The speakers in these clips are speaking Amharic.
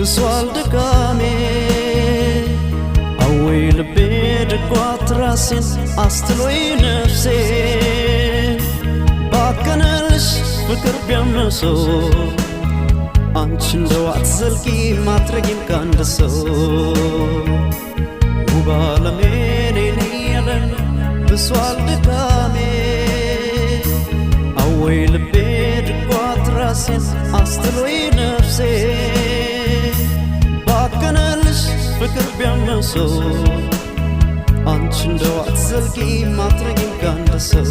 ብሷል ድካሜ አወይ ልቤ ድጓት ራሴን አስትሎይ ነፍሴ ባከነልሽ ፍቅር ቢያመሰው አንቺ እንደው አትዘልቂ ማትረጊም ካንድ ሰው ውብ ዓለሜ ነይ ያለን ብሷል ድካሜ አወይ ልቤ ድጓት ራሴን አስትሎይ ነፍሴ ባከነልሽ ፍቅር ቢያመሰው አንቺ እንደው አትዘልቂ ማትረጊም ካንድ ሰው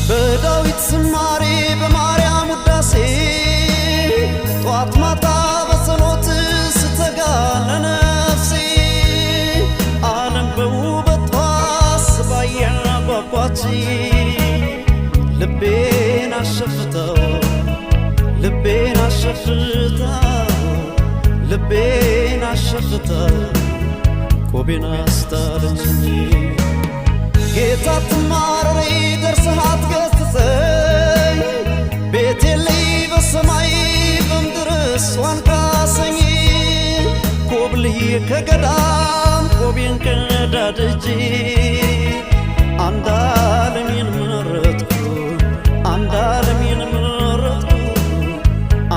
በዳዊት ዝማሬ በማርያም ውዳሴ ጧት ማታ በጸሎት ስተጋ ለነፍሴ ዓለም በውበቷ ስባያ ጓጓች ልቤን አሸፍተው ልቤን አሸፍተው ልቤን አሸፍተው ቆቤን አስጣለችኝ ጌታ ትማረሬ ደርሰህ አትገሥጸኝ ቤቴ ላይ በሰማይ በምድር እሷን ካሰኝ ኮብልዬ ከገዳም ቆቤን ቀዳድጄ አንድ ዓለሜን መረጥኩ አንድ ዓለሜን መረጥኩ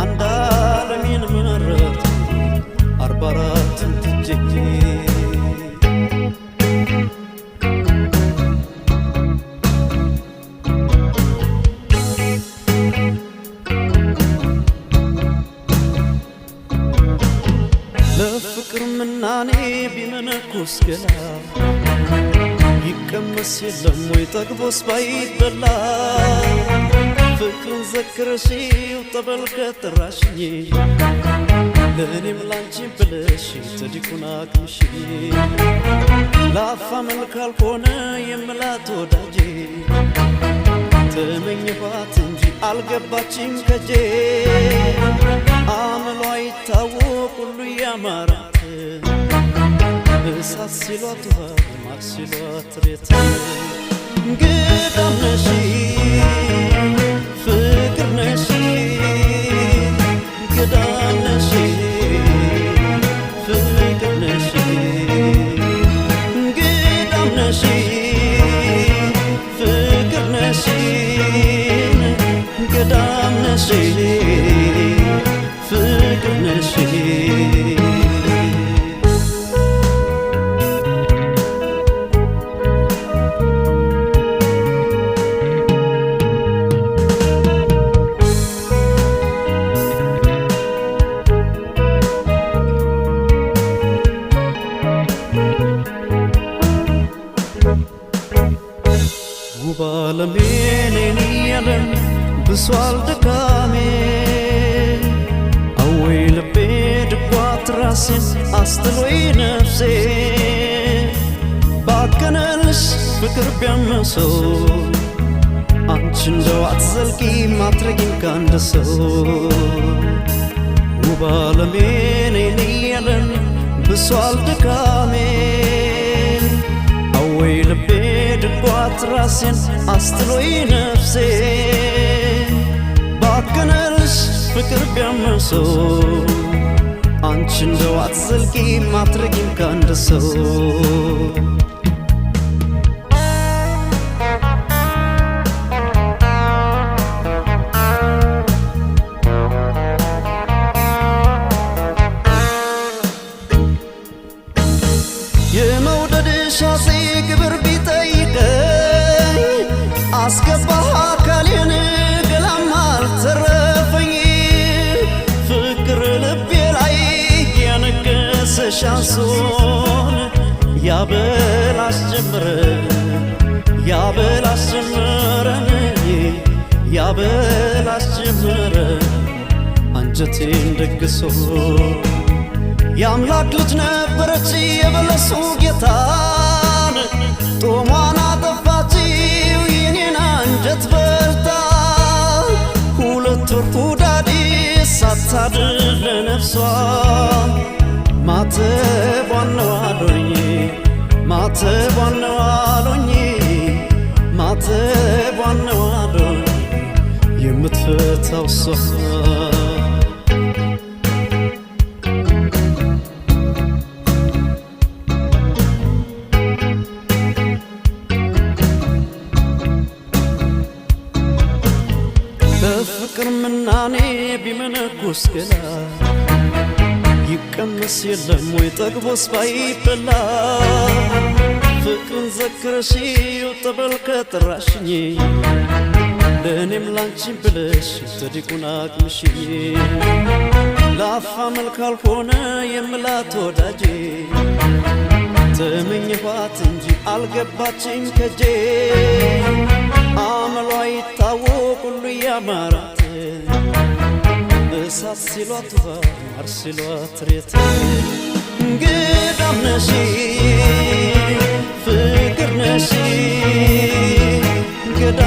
አንድ ዓለሜን መረጥኩ 44ን ትቼ ለፍቅር ምናኔ ቢመነኩስ ገላ ይቀመስ የለም ወይ ጠግቦስ ባይበላ ፍቅርን ዘክረሽው ጠበል ከጠራሽኝ ለእኔም ላንቺም ብለሽ ተዲኩን አቅምሽ ላፋ መልካል ሆነ የምላት ወዳጄ ተመኘኋት እንጂ አልገባችም ከጄ አመሏ ይታወቅ ሁሉ ያማራት እሳት ሲሏት ውሃ ማር ሲሏት ሬት እንግዳም ነሽ ፍቅር ነሽ እንግዳም ነሽ ፍቅር ነሽ እንግዳም ነሽ ፍቅር ነሽ እንግዳም ነሽ ፍቅር ነሽ ውብ ዓለሜ ነይ ያለን ብሷል ድካሜ አወይ ልቤ ድጓት ራሴን አስትሎይ ነፍሴ ባከነልሽ ፍቅር ቢያመሰው አንቺ እንደው አትዘልቂ ማትረጊም ካንድ ሰው ውብ ዓለሜ ነይ ያለን ብሷል ድካሜ አወይ ልቤ ድጓት ራሴን አስትሎይ ነፍሴ ባከነልሽ ፍቅር ቢያመሰው አንቺ እንደው አትዘልቂ ማትረጊም ካንድ ሰው የመውደድሽ አፄ ግብር ቢጠይቀኝ አስገባህ አካሌን ገላም አልተረፈኝ ፍቅር ልቤ ላይ ያነገሰሽ አንሶን ያበል አስጀምረን ያበል አስጀምረን ያበል አስጀምረን አንጀቴን ደግሶ የአምላክ ልጅ ነበረች የበለሱ ጌታን ጦሟን አጠፋችው የኔን አንጀት በልታ ሁለት ወር ሁዳዴ ሳታድር ለነፍሷ ማተቧን ነው አሉኝ ማተቧን ነው አሉኝ የምትፈታው እሷ በፍቅር ምናኔ ቢመነኩስ ገላ ይቀመስ የለም ወይ ጠግቦስ ባይበላ ፍቅርን ዘክረሽው ጠበል ከጠራሽኝ ለእኔም ላንቺን ብለሽ ተዲቁን አቅምሽኝ ለአፋ መልክ አልሆነ የምላት ወዳጄ ተመኘኋት እንጂ አልገባችም ከጄ አመሏ ይታወቅ ሁሉ ያማራት እሳት ሲሏት ውሃ ማር ሲሏት ሬት እንግዳም ነሽ ፍቅር ነሽ እንግዳ